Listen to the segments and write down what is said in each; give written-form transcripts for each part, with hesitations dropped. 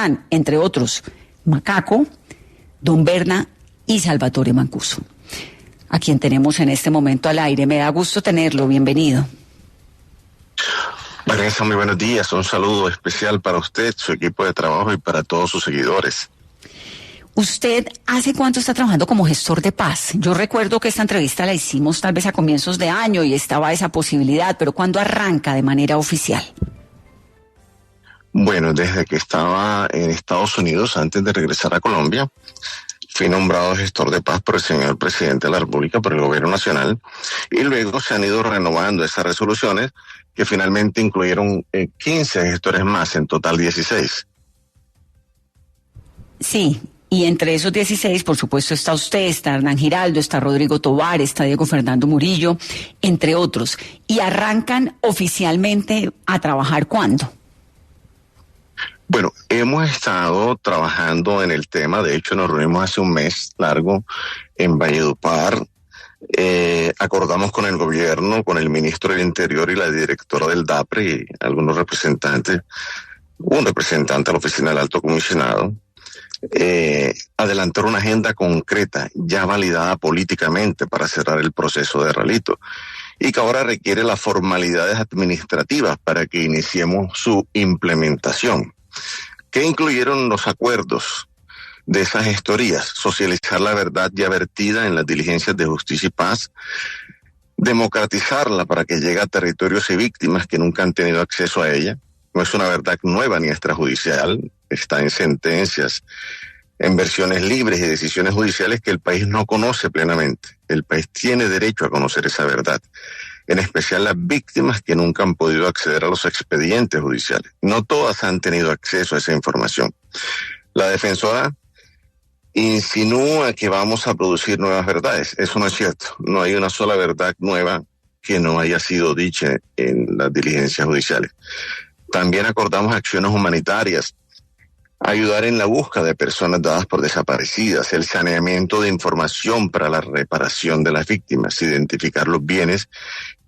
están, entre otros, Macaco, Don Berna y Salvatore Mancuso, a quien tenemos en este momento al aire. Me da gusto tenerlo, bienvenido. Vanessa, muy buenos días. Un saludo especial para usted, su equipo de trabajo y para todos sus seguidores. ¿Usted hace cuánto está trabajando como gestor de paz? Yo recuerdo que esta entrevista la hicimos tal vez a comienzos de año y estaba esa posibilidad, pero ¿cuándo arranca de manera oficial? Bueno, desde que estaba en Estados Unidos, antes de regresar a Colombia, fui nombrado gestor de paz por el señor presidente de la República, por el gobierno nacional, y luego se han ido renovando esas resoluciones que finalmente incluyeron 15 gestores más, en total 16. Sí. Y entre esos 16, por supuesto, está usted, está Hernán Giraldo, está Rodrigo Tovar, está Diego Fernando Murillo, entre otros. ¿Y arrancan oficialmente a trabajar cuándo? Bueno, hemos estado trabajando en el tema. De hecho, nos reunimos hace un mes largo en Valledupar. Acordamos con el gobierno, con el ministro del Interior y la directora del DAPRE y algunos representantes, un representante de la oficina del Alto Comisionado, adelantar una agenda concreta ya validada políticamente para cerrar el proceso de Ralito y que ahora requiere las formalidades administrativas para que iniciemos su implementación, que incluyeron los acuerdos de esas gestorías: socializar la verdad ya vertida en las diligencias de justicia y paz, democratizarla para que llegue a territorios y víctimas que nunca han tenido acceso a ella. No es una verdad nueva ni extrajudicial, está en sentencias, en versiones libres y decisiones judiciales que el país no conoce plenamente. El país tiene derecho a conocer esa verdad, en especial las víctimas que nunca han podido acceder a los expedientes judiciales. No todas han tenido acceso a esa información. La defensora insinúa que vamos a producir nuevas verdades. Eso no es cierto. No hay una sola verdad nueva que no haya sido dicha en las diligencias judiciales. También acordamos acciones humanitarias, ayudar en la búsqueda de personas dadas por desaparecidas, el saneamiento de información para la reparación de las víctimas, identificar los bienes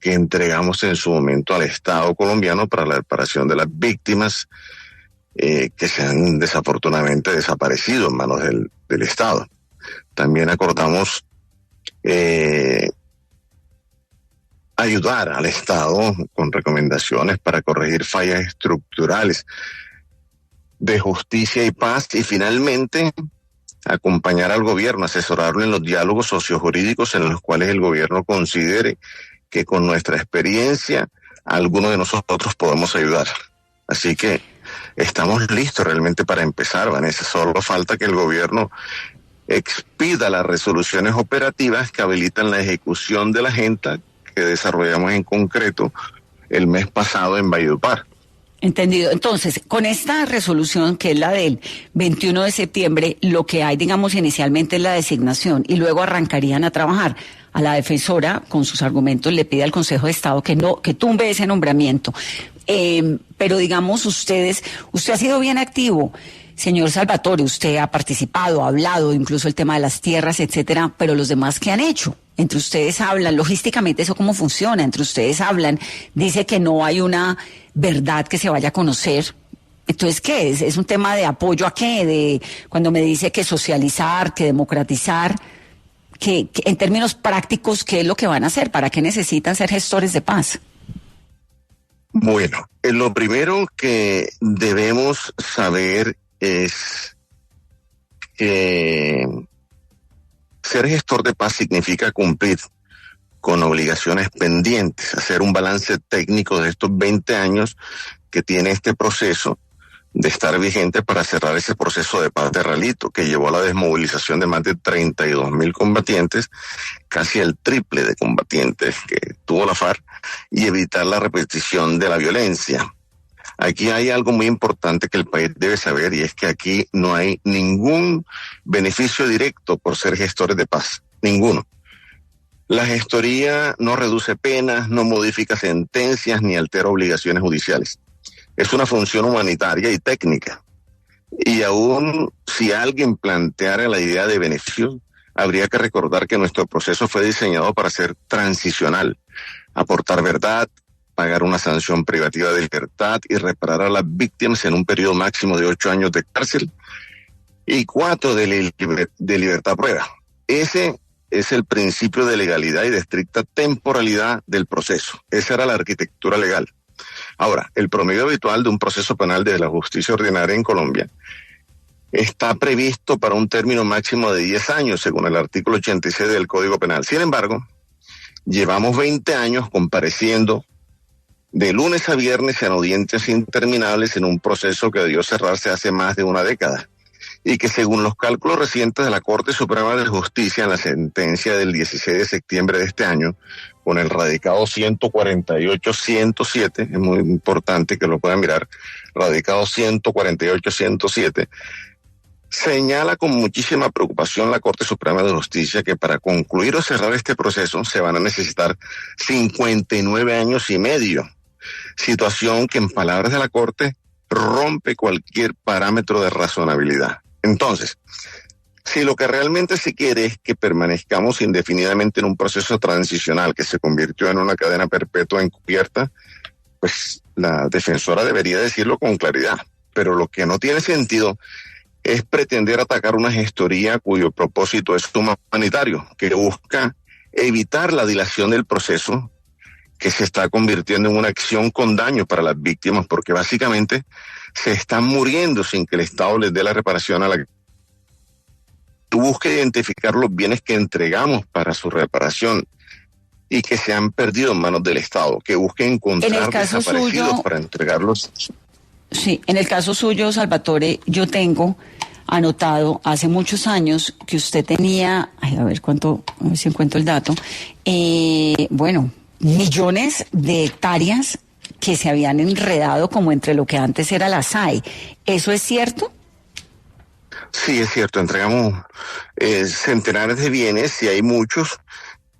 que entregamos en su momento al Estado colombiano para la reparación de las víctimas que se han desafortunadamente desaparecido en manos del Estado. También acordamos ayudar al Estado con recomendaciones para corregir fallas estructurales de justicia y paz, y finalmente acompañar al gobierno, asesorarlo en los diálogos sociojurídicos en los cuales el gobierno considere que con nuestra experiencia alguno de nosotros podemos ayudar. Así que estamos listos realmente para empezar, Vanessa. Solo falta que el gobierno expida las resoluciones operativas que habilitan la ejecución de la agenda que desarrollamos en concreto el mes pasado en Valledupar. Entendido. Entonces, con esta resolución, que es la del 21 de septiembre, lo que hay, digamos, inicialmente es la designación y luego arrancarían a trabajar. A la defensora, con sus argumentos, le pide al Consejo de Estado que tumbe ese nombramiento. Pero, digamos, usted ha sido bien activo, señor Salvatore. Usted ha participado, ha hablado, incluso el tema de las tierras, etcétera, pero los demás, ¿qué han hecho? Entre ustedes hablan, logísticamente, ¿eso cómo funciona? Entre ustedes hablan, dice que no hay una verdad que se vaya a conocer. Entonces, ¿qué es? ¿Es un tema de apoyo a qué? De cuando me dice que socializar, que democratizar, que en términos prácticos, ¿qué es lo que van a hacer? ¿Para qué necesitan ser gestores de paz? Bueno, lo primero que debemos saber es que ser gestor de paz significa cumplir con obligaciones pendientes, hacer un balance técnico de estos 20 años que tiene este proceso de estar vigente para cerrar ese proceso de paz de Ralito, que llevó a la desmovilización de más de 32.000 combatientes, casi el triple de combatientes que tuvo la FARC, y evitar la repetición de la violencia. Aquí hay algo muy importante que el país debe saber, y es que aquí no hay ningún beneficio directo por ser gestores de paz, ninguno. La gestoría no reduce penas, no modifica sentencias ni altera obligaciones judiciales. Es una función humanitaria y técnica. Y aún si alguien planteara la idea de beneficio, habría que recordar que nuestro proceso fue diseñado para ser transicional, aportar verdad, pagar una sanción privativa de libertad y reparar a las víctimas en un periodo máximo de 8 años de cárcel y 4 de libertad prueba. Ese es el principio de legalidad y de estricta temporalidad del proceso. Esa era la arquitectura legal. Ahora, el promedio habitual de un proceso penal de la justicia ordinaria en Colombia está previsto para un término máximo de 10 años, según el artículo 86 del Código Penal. Sin embargo, llevamos 20 años compareciendo de lunes a viernes en audiencias interminables en un proceso que debió cerrarse hace más de una década y que, según los cálculos recientes de la Corte Suprema de Justicia en la sentencia del 16 de septiembre de este año, con el radicado 148-107, es muy importante que lo puedan mirar, radicado 148-107, señala con muchísima preocupación la Corte Suprema de Justicia que para concluir o cerrar este proceso se van a necesitar 59 años y medio, situación que en palabras de la Corte rompe cualquier parámetro de razonabilidad. Entonces, si lo que realmente se quiere es que permanezcamos indefinidamente en un proceso transicional que se convirtió en una cadena perpetua encubierta, pues la defensora debería decirlo con claridad. Pero lo que no tiene sentido es pretender atacar una gestoría cuyo propósito es humanitario, que busca evitar la dilación del proceso que se está convirtiendo en una acción con daño para las víctimas, porque básicamente se están muriendo sin que el Estado les dé la reparación a la que busca identificar los bienes que entregamos para su reparación y que se han perdido en manos del Estado, que busque encontrar desaparecidos para entregarlos. Sí, en el caso suyo, Salvatore, yo tengo anotado hace muchos años que usted tenía, a ver si encuentro el dato, millones de hectáreas que se habían enredado como entre lo que antes era la SAE. ¿Eso es cierto? Sí, es cierto. Entregamos centenares de bienes y hay muchos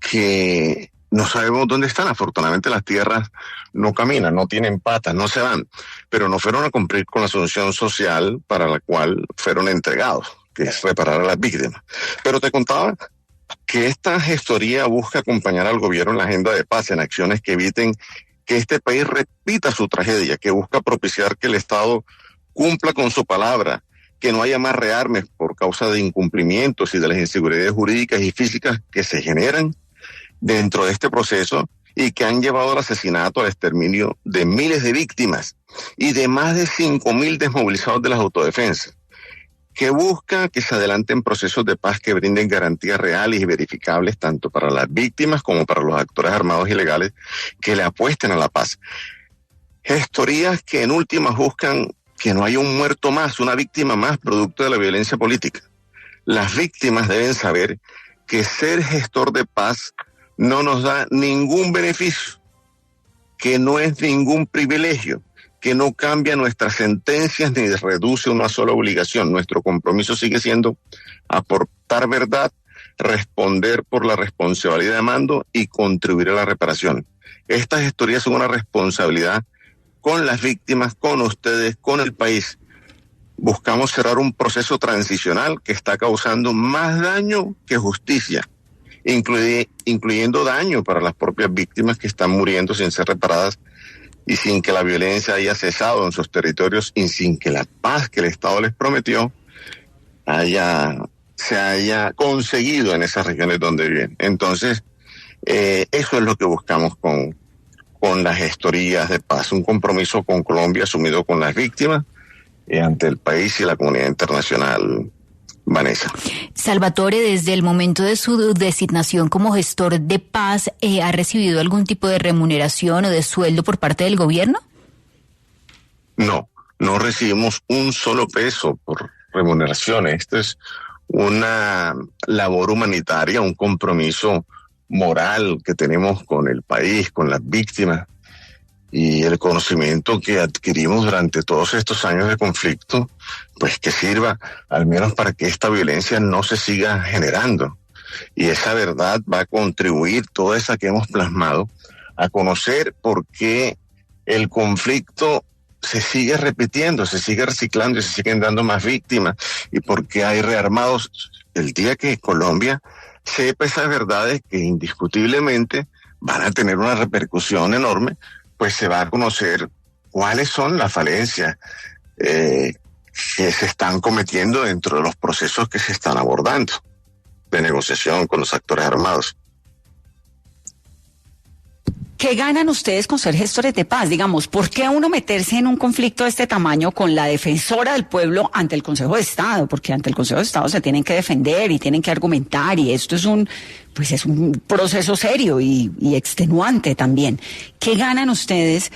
que no sabemos dónde están. Afortunadamente las tierras no caminan, no tienen patas, no se van, pero no fueron a cumplir con la función social para la cual fueron entregados, que es reparar a las víctimas. Pero te contaba que esta gestoría busca acompañar al gobierno en la agenda de paz, en acciones que eviten que este país repita su tragedia, que busca propiciar que el Estado cumpla con su palabra, que no haya más rearmes por causa de incumplimientos y de las inseguridades jurídicas y físicas que se generan dentro de este proceso y que han llevado al asesinato, al exterminio de miles de víctimas y de más de 5.000 desmovilizados de las autodefensas, que busca que se adelanten procesos de paz que brinden garantías reales y verificables tanto para las víctimas como para los actores armados ilegales que le apuesten a la paz. Gestorías que en últimas buscan que no haya un muerto más, una víctima más producto de la violencia política. Las víctimas deben saber que ser gestor de paz no nos da ningún beneficio, que no es ningún privilegio, que no cambia nuestras sentencias ni reduce una sola obligación. Nuestro compromiso sigue siendo aportar verdad, responder por la responsabilidad de mando y contribuir a la reparación. Estas gestorías son una responsabilidad con las víctimas, con ustedes, con el país. Buscamos cerrar un proceso transicional que está causando más daño que justicia, incluyendo daño para las propias víctimas que están muriendo sin ser reparadas y sin que la violencia haya cesado en sus territorios y sin que la paz que el Estado les prometió se haya conseguido en esas regiones donde viven. Entonces, eso es lo que buscamos con las gestorías de paz, un compromiso con Colombia asumido con las víctimas ante el país y la comunidad internacional. Vanessa. Salvatore, desde el momento de su designación como gestor de paz, ¿ha recibido algún tipo de remuneración o de sueldo por parte del gobierno? No recibimos un solo peso por remuneraciones. Esto es una labor humanitaria, un compromiso moral que tenemos con el país, con las víctimas, y el conocimiento que adquirimos durante todos estos años de conflicto, pues que sirva al menos para que esta violencia no se siga generando. Y esa verdad va a contribuir, toda esa que hemos plasmado, a conocer por qué el conflicto se sigue repitiendo, se sigue reciclando y se siguen dando más víctimas, y por qué hay rearmados. El día que Colombia sepa esas verdades que indiscutiblemente van a tener una repercusión enorme, pues se va a conocer cuáles son las falencias que se están cometiendo dentro de los procesos que se están abordando de negociación con los actores armados. ¿Qué ganan ustedes con ser gestores de paz? Digamos, ¿por qué uno meterse en un conflicto de este tamaño con la defensora del pueblo ante el Consejo de Estado? Porque ante el Consejo de Estado se tienen que defender y tienen que argumentar, y esto es un proceso serio y extenuante también. ¿Qué ganan ustedes,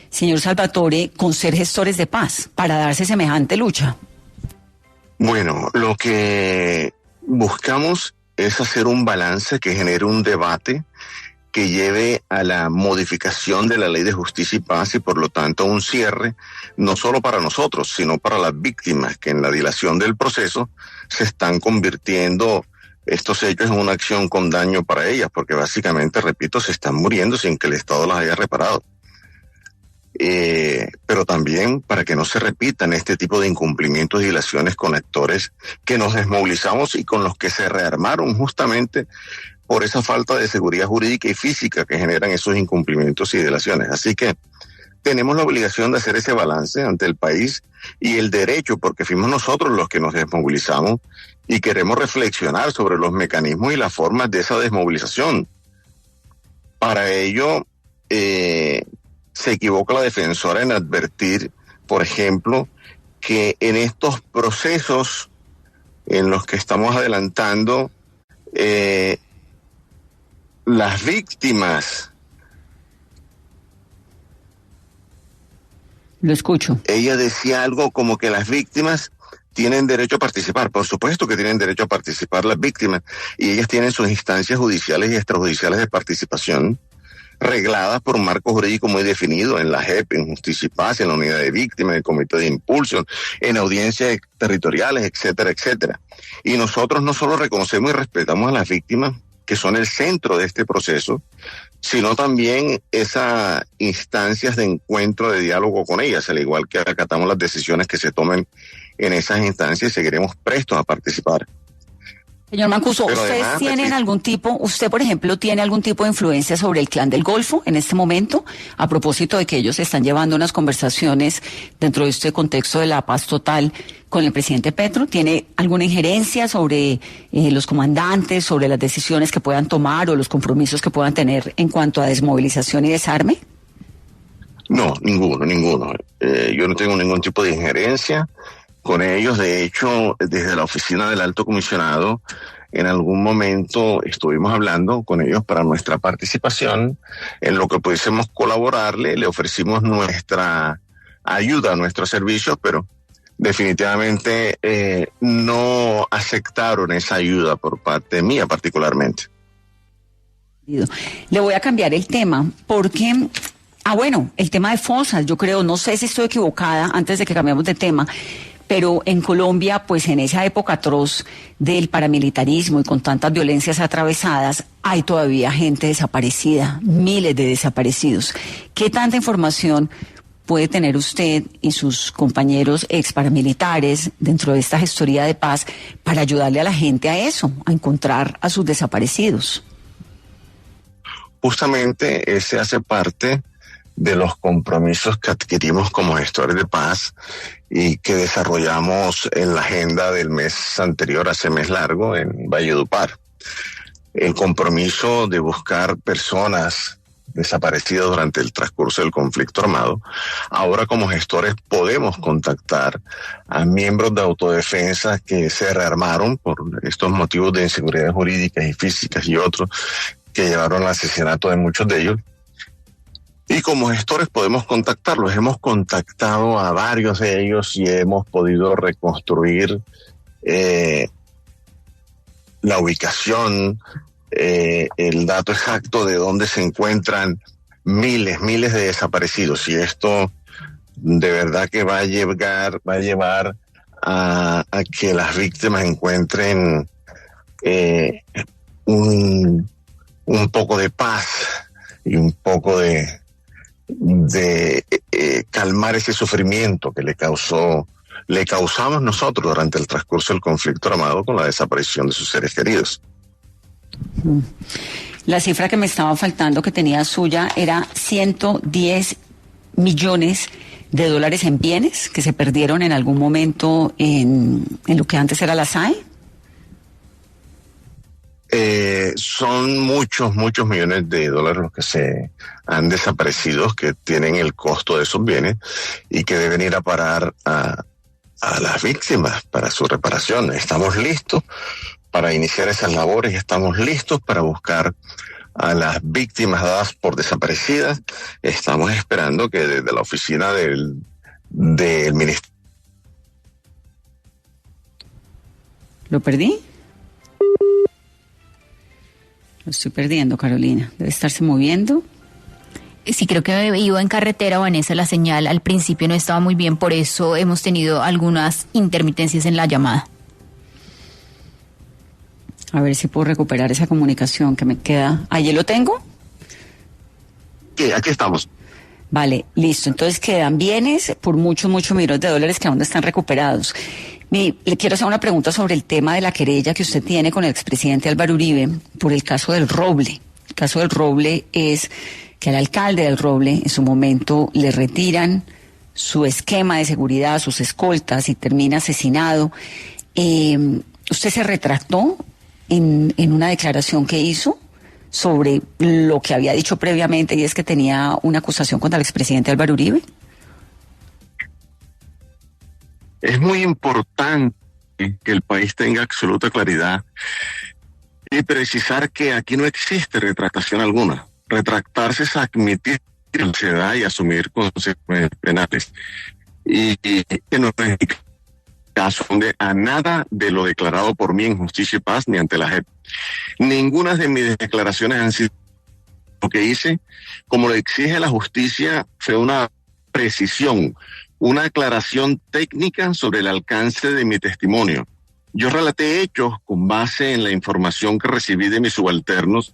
señor Salvatore, con ser gestores de paz para darse semejante lucha? Bueno, lo que buscamos es hacer un balance que genere un debate que lleve a la modificación de la Ley de Justicia y Paz y por lo tanto a un cierre, no solo para nosotros, sino para las víctimas que en la dilación del proceso se están convirtiendo estos hechos en una acción con daño para ellas, porque básicamente, repito, se están muriendo sin que el Estado las haya reparado. Pero también para que no se repitan este tipo de incumplimientos y dilaciones con actores que nos desmovilizamos y con los que se rearmaron justamente por esa falta de seguridad jurídica y física que generan esos incumplimientos y dilaciones. Así que tenemos la obligación de hacer ese balance ante el país y el derecho, porque fuimos nosotros los que nos desmovilizamos y queremos reflexionar sobre los mecanismos y las formas de esa desmovilización. Para ello, se equivoca la defensora en advertir, por ejemplo, que en estos procesos en los que estamos adelantando, las víctimas. Lo escucho. Ella decía algo como que las víctimas tienen derecho a participar. Por supuesto que tienen derecho a participar las víctimas, y ellas tienen sus instancias judiciales y extrajudiciales de participación regladas por un marco jurídico muy definido en la JEP, en Justicia y Paz, en la Unidad de Víctimas, en el Comité de Impulso, en audiencias territoriales, etcétera, etcétera. Y nosotros no solo reconocemos y respetamos a las víctimas, que son el centro de este proceso, sino también esas instancias de encuentro, de diálogo con ellas, al igual que acatamos las decisiones que se tomen en esas instancias y seguiremos prestos a participar. Señor Mancuso, ¿ustedes tienen algún tipo, usted por ejemplo, tiene algún tipo de influencia sobre el Clan del Golfo en este momento, a propósito de que ellos están llevando unas conversaciones dentro de este contexto de la paz total con el presidente Petro? ¿Tiene alguna injerencia sobre los comandantes, sobre las decisiones que puedan tomar o los compromisos que puedan tener en cuanto a desmovilización y desarme? No, ninguno. Yo no tengo ningún tipo de injerencia con ellos. De hecho, desde la oficina del Alto Comisionado, en algún momento estuvimos hablando con ellos para nuestra participación, en lo que pudiésemos colaborarle, le ofrecimos nuestra ayuda, nuestros servicios, pero definitivamente no aceptaron esa ayuda por parte mía particularmente. Le voy a cambiar el tema porque, el tema de fosas, yo creo, no sé si estoy equivocada antes de que cambiemos de tema, pero en Colombia, pues en esa época atroz del paramilitarismo y con tantas violencias atravesadas, hay todavía gente desaparecida, miles de desaparecidos. ¿Qué tanta información puede tener usted y sus compañeros ex paramilitares dentro de esta gestoría de paz para ayudarle a la gente a eso, a encontrar a sus desaparecidos? Justamente ese hace parte de los compromisos que adquirimos como gestores de paz y que desarrollamos en la agenda del mes anterior a ese mes largo en Valledupar. El compromiso de buscar personas desaparecidas durante el transcurso del conflicto armado. Ahora como gestores podemos contactar a miembros de autodefensa que se rearmaron por estos motivos de inseguridad jurídicas y físicas y otros que llevaron al asesinato de muchos de ellos. Y como gestores podemos contactarlos. Hemos contactado a varios de ellos y hemos podido reconstruir la ubicación, el dato exacto de dónde se encuentran miles de desaparecidos. Y esto de verdad que va a llevar a que las víctimas encuentren un poco de paz y un poco de calmar ese sufrimiento que le causamos nosotros durante el transcurso del conflicto armado con la desaparición de sus seres queridos. La cifra que me estaba faltando que tenía suya era 110 millones de dólares en bienes que se perdieron en algún momento en lo que antes era la SAE. Son muchos millones de dólares los que se han desaparecido, que tienen el costo de esos bienes y que deben ir a parar a las víctimas para su reparación. Estamos listos para iniciar esas labores y estamos listos para buscar a las víctimas dadas por desaparecidas. Estamos esperando que desde la oficina del Ministerio... ¿Lo perdí? Lo estoy perdiendo, Carolina. Debe estarse moviendo. Sí, creo que iba en carretera, Vanessa, la señal al principio no estaba muy bien, por eso hemos tenido algunas intermitencias en la llamada. A ver si puedo recuperar esa comunicación que me queda. ¿Allí lo tengo? Sí, aquí estamos. Vale, listo. Entonces quedan bienes por muchos millones de dólares que aún no están recuperados. Le quiero hacer una pregunta sobre el tema de la querella que usted tiene con el expresidente Álvaro Uribe por el caso del Roble. El caso del Roble es que al alcalde del Roble en su momento le retiran su esquema de seguridad, sus escoltas y termina asesinado. ¿Usted se retractó en una declaración que hizo sobre lo que había dicho previamente, y es que tenía una acusación contra el expresidente Álvaro Uribe? Es muy importante que el país tenga absoluta claridad y precisar que aquí no existe retractación alguna. Retractarse es admitir la ansiedad y asumir consecuencias penales. Y que no es caso de a nada de lo declarado por mí en Justicia y Paz ni ante la JEP. Ninguna de mis declaraciones han sido lo que hice, como lo exige la justicia, fue una precisión, una aclaración técnica sobre el alcance de mi testimonio. Yo relaté hechos con base en la información que recibí de mis subalternos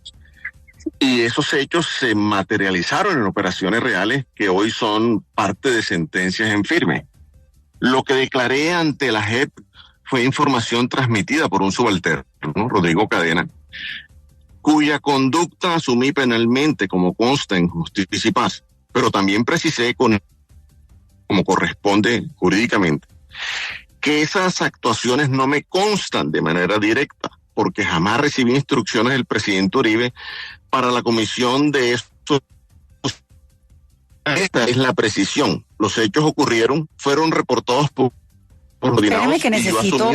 y esos hechos se materializaron en operaciones reales que hoy son parte de sentencias en firme. Lo que declaré ante la JEP fue información transmitida por un subalterno, Rodrigo Cadena, cuya conducta asumí penalmente como consta en Justicia y Paz, pero también precisé como corresponde jurídicamente, que esas actuaciones no me constan de manera directa, porque jamás recibí instrucciones del presidente Uribe para la comisión de estos. Esta es la precisión. Los hechos ocurrieron, fueron reportados por Espérame que necesito...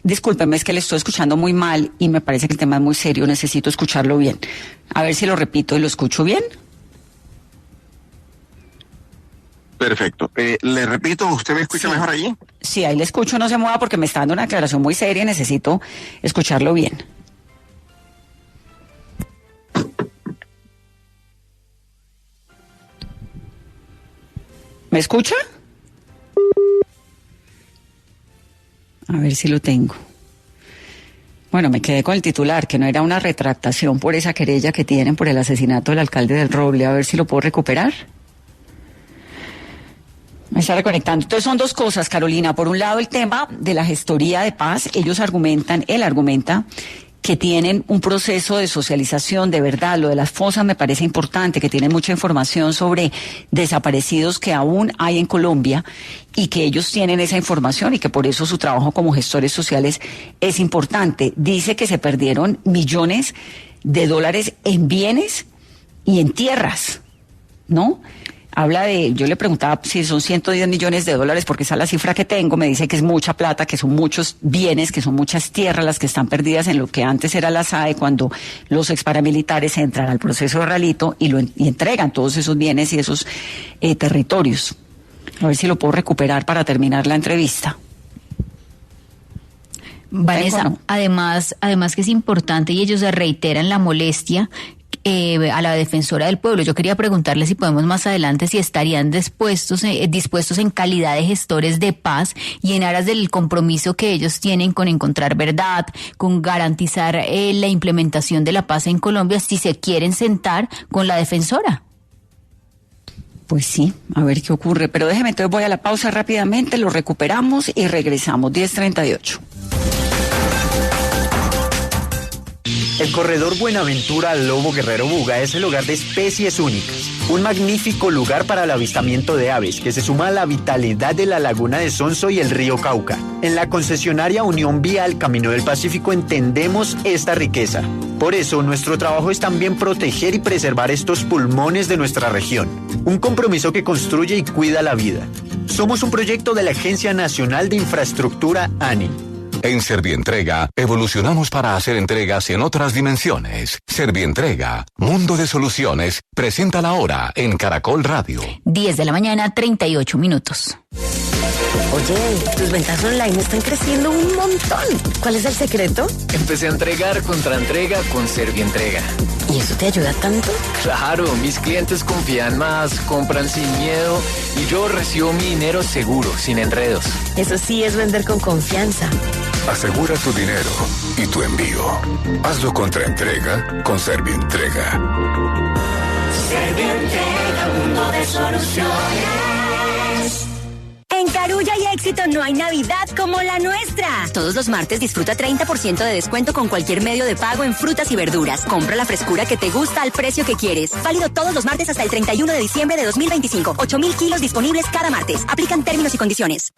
Discúlpeme, es que le estoy escuchando muy mal y me parece que el tema es muy serio, necesito escucharlo bien. A ver si lo repito y lo escucho bien. Perfecto. Le repito, ¿usted me escucha mejor allí? Sí, ahí le escucho, no se mueva porque me está dando una aclaración muy seria y necesito escucharlo bien. ¿Me escucha? A ver si lo tengo. Bueno, me quedé con el titular, que no era una retractación por esa querella que tienen por el asesinato del alcalde del Roble. A ver si lo puedo recuperar. Me está reconectando. Entonces son dos cosas, Carolina. Por un lado, el tema de la gestoría de paz. Él argumenta que tienen un proceso de socialización de verdad. Lo de las fosas me parece importante, que tienen mucha información sobre desaparecidos que aún hay en Colombia y que ellos tienen esa información y que por eso su trabajo como gestores sociales es importante. Dice que se perdieron millones de dólares en bienes y en tierras, ¿no? Habla de, yo le preguntaba si son 110 millones de dólares, porque esa es la cifra que tengo, me dice que es mucha plata, que son muchos bienes, que son muchas tierras las que están perdidas en lo que antes era la SAE, cuando los exparamilitares entran al proceso de Ralito y entregan todos esos bienes y esos territorios. A ver si lo puedo recuperar para terminar la entrevista. Vanessa, ¿no? además que es importante y ellos reiteran la molestia a la defensora del pueblo. Yo quería preguntarle si podemos más adelante si estarían dispuestos en calidad de gestores de paz y en aras del compromiso que ellos tienen con encontrar verdad, con garantizar la implementación de la paz en Colombia, si se quieren sentar con la defensora. Pues sí, a ver qué ocurre. Pero déjeme, entonces voy a la pausa rápidamente, lo recuperamos y regresamos. 10:38. El corredor Buenaventura Lobo Guerrero Buga es el hogar de especies únicas. Un magnífico lugar para el avistamiento de aves que se suma a la vitalidad de la laguna de Sonso y el río Cauca. En la concesionaria Unión Vial Camino del Pacífico entendemos esta riqueza. Por eso nuestro trabajo es también proteger y preservar estos pulmones de nuestra región. Un compromiso que construye y cuida la vida. Somos un proyecto de la Agencia Nacional de Infraestructura ANI. En Servientrega, evolucionamos para hacer entregas en otras dimensiones. Servientrega, mundo de soluciones, presenta la hora en Caracol Radio. 10 de la mañana, 38 minutos. Oye, tus ventas online están creciendo un montón. ¿Cuál es el secreto? Empecé a entregar contra entrega con Servientrega. ¿Y eso te ayuda tanto? Claro, mis clientes confían más, compran sin miedo y yo recibo mi dinero seguro, sin enredos. Eso sí es vender con confianza. Asegura tu dinero y tu envío. Hazlo contra entrega con Servientrega. Servientrega, mundo de soluciones. En Carulla y Éxito no hay Navidad como la nuestra. Todos los martes disfruta 30% de descuento con cualquier medio de pago en frutas y verduras. Compra la frescura que te gusta al precio que quieres. Válido todos los martes hasta el 31 de diciembre de 2025. 8.000 kilos disponibles cada martes. Aplican términos y condiciones.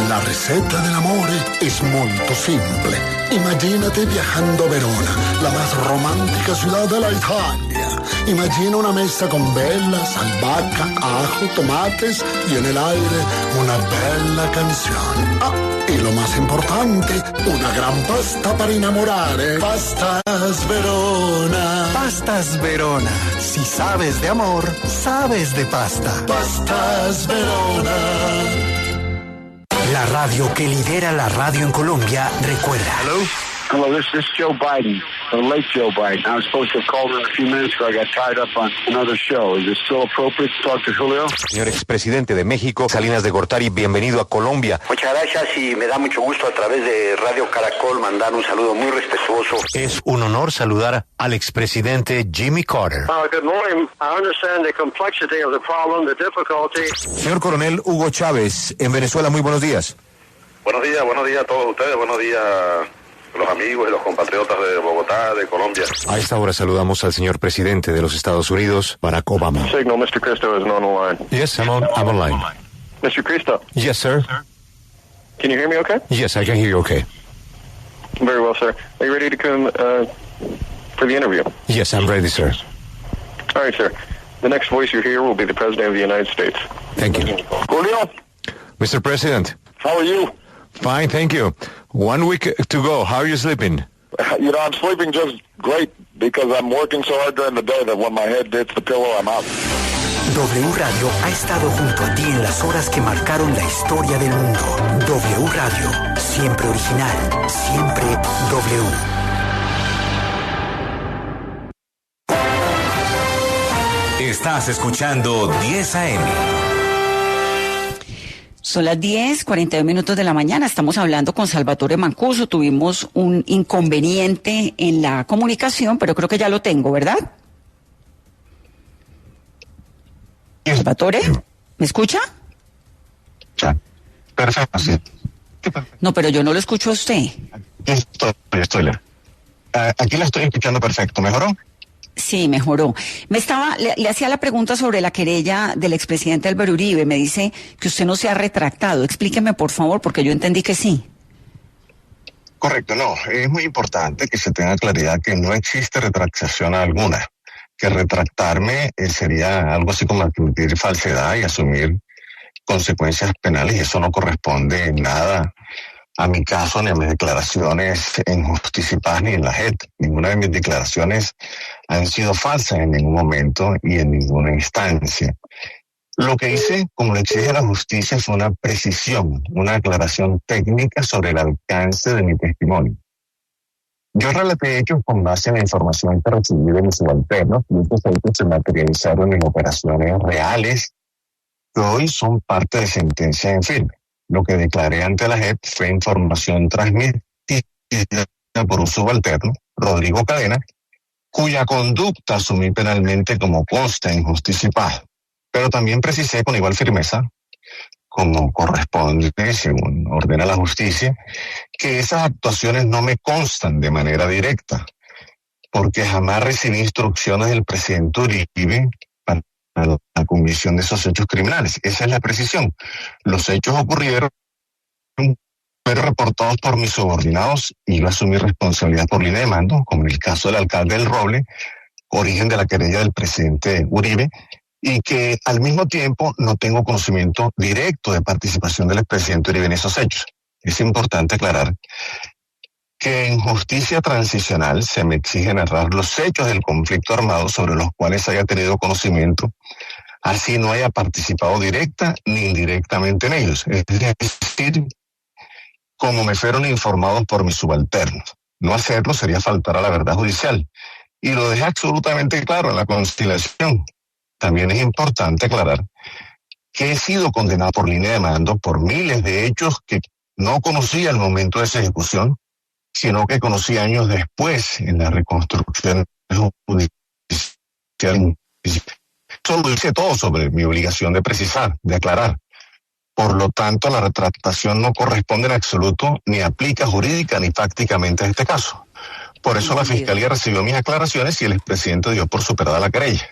La receta del amore es molto simple. Imagínate viajando a Verona, la más romántica ciudad de la Italia. Imagina una mesa con velas, albahaca, ajo, tomates y en el aire una bella canción. Ah, y lo más importante, una gran pasta para enamorare. Pastas Verona. Pastas Verona. Si sabes de amor, sabes de pasta. Pastas Verona. La radio que lidera la radio en Colombia recuerda. Hello, this is Joe Biden, the late Joe Biden. I was supposed to have called in a few minutes ago. I got tied up on another show. Is it still appropriate to talk to Julio? Señor expresidente de México, Salinas de Gortari, bienvenido a Colombia. Muchas gracias y me da mucho gusto a través de Radio Caracol mandar un saludo muy respetuoso. Es un honor saludar al expresidente Jimmy Carter. Good morning. I understand the complexity of the problem, the difficulty. Señor coronel Hugo Chávez, en Venezuela, muy buenos días. Buenos días a todos ustedes, buenos días los amigos y los compatriotas de Bogotá, de Colombia. A esta hora saludamos al señor presidente de los Estados Unidos, Barack Obama. Signal, Mr. Cristo is on the line. Yes, I'm online. Mr. Cristo. Yes, sir. Can you hear me okay? Yes, I can hear you okay. Very well, sir. Are you ready to come for the interview? Yes, I'm ready, sir. All right, sir. The next voice you hear will be the President of the United States. Thank you. Julio. Mr. President. How are you? Fine, thank you. 1 week to go. How are you sleeping? You know, I'm sleeping just great because I'm working so hard during the day that when my head hits the pillow, I'm out. W Radio ha estado junto a ti en las horas que marcaron la historia del mundo. W Radio, siempre original, siempre W. Estás escuchando 10 AM. Son las 10:41 de la mañana. Estamos hablando con Salvatore Mancuso. Tuvimos un inconveniente en la comunicación, pero creo que ya lo tengo, ¿verdad? Salvatore, ¿me escucha? Perfecto, sí. No, pero yo no lo escucho a usted. Aquí la estoy escuchando perfecto. ¿Mejoró? Sí, mejoró. Le hacía la pregunta sobre la querella del expresidente Álvaro Uribe. Me dice que usted no se ha retractado. Explíqueme, por favor, porque yo entendí que sí. Correcto, no. Es muy importante que se tenga claridad que no existe retractación alguna. Que retractarme sería algo así como admitir falsedad y asumir consecuencias penales, y eso no corresponde en nada a mi caso ni a mis declaraciones en Justicia y Paz ni en la JEP. Ninguna de mis declaraciones han sido falsas en ningún momento y en ninguna instancia. Lo que hice, como lo exige la justicia, fue una precisión, una aclaración técnica sobre el alcance de mi testimonio. Yo relaté hechos con base en la información que recibí de mis subalternos, y estos hechos se materializaron en operaciones reales que hoy son parte de sentencia en firme. Lo que declaré ante la JEP fue información transmitida por un subalterno, Rodrigo Cadena, cuya conducta asumí penalmente como consta en Justicia y Paz. Pero también precisé con igual firmeza, como corresponde, según ordena la justicia, que esas actuaciones no me constan de manera directa, porque jamás recibí instrucciones del presidente Uribe para la comisión de esos hechos criminales. Esa es la precisión. Los hechos ocurrieron, fueron reportados por mis subordinados y yo asumí responsabilidad por línea de mando, como en el caso del alcalde del Roble, origen de la querella del presidente Uribe, y que al mismo tiempo no tengo conocimiento directo de participación del expresidente Uribe en esos hechos. Es importante aclarar que en justicia transicional se me exige narrar los hechos del conflicto armado sobre los cuales haya tenido conocimiento, así no haya participado directa ni indirectamente en ellos. Es decir, como me fueron informados por mis subalternos. No hacerlo sería faltar a la verdad judicial. Y lo dejé absolutamente claro en la conciliación. También es importante aclarar que he sido condenado por línea de mando por miles de hechos que no conocía al momento de esa ejecución, sino que conocí años después en la reconstrucción judicial. Eso lo hice todo sobre mi obligación de precisar, de aclarar. Por lo tanto, la retractación no corresponde en absoluto, ni aplica jurídica ni fácticamente a este caso. Por eso la Fiscalía recibió mis aclaraciones y el expresidente dio por superada la querella.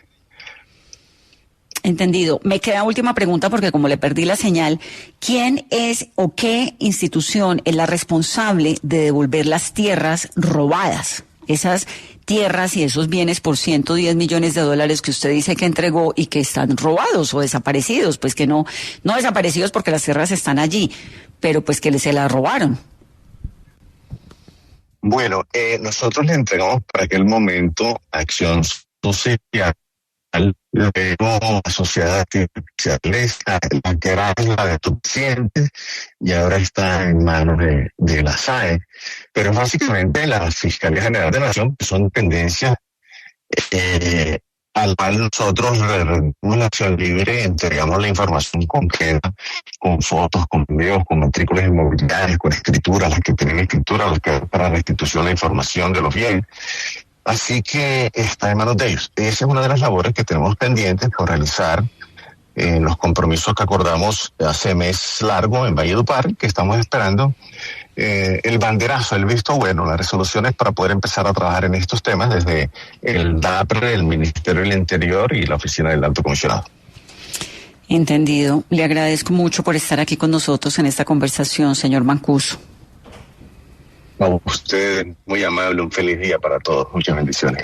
Entendido. Me queda última pregunta porque como le perdí la señal, ¿quién es o qué institución es la responsable de devolver las tierras robadas? Esas tierras y esos bienes por 110 millones de dólares que usted dice que entregó y que están robados o desaparecidos, pues que no desaparecidos porque las tierras están allí, pero pues que se las robaron. Bueno, nosotros le entregamos para aquel momento Acción Social, luego la sociedad artificiales, la que era la de tu paciente y ahora está en manos de la SAE, pero básicamente la Fiscalía General de la Nación, que son tendencias al cual nosotros la acción libre, entregamos la información concreta, con fotos, con videos, con matrículas inmobiliarias, con escrituras, las que tienen escritura, las que para restitución de la información de los bienes. Así que está en manos de ellos. Esa es una de las labores que tenemos pendientes por realizar en los compromisos que acordamos hace mes largo en Valledupar, que estamos esperando el banderazo, el visto bueno, las resoluciones para poder empezar a trabajar en estos temas desde el DAPRE, el Ministerio del Interior y la Oficina del Alto Comisionado. Entendido. Le agradezco mucho por estar aquí con nosotros en esta conversación, señor Mancuso. A usted, muy amable, un feliz día para todos. Muchas bendiciones.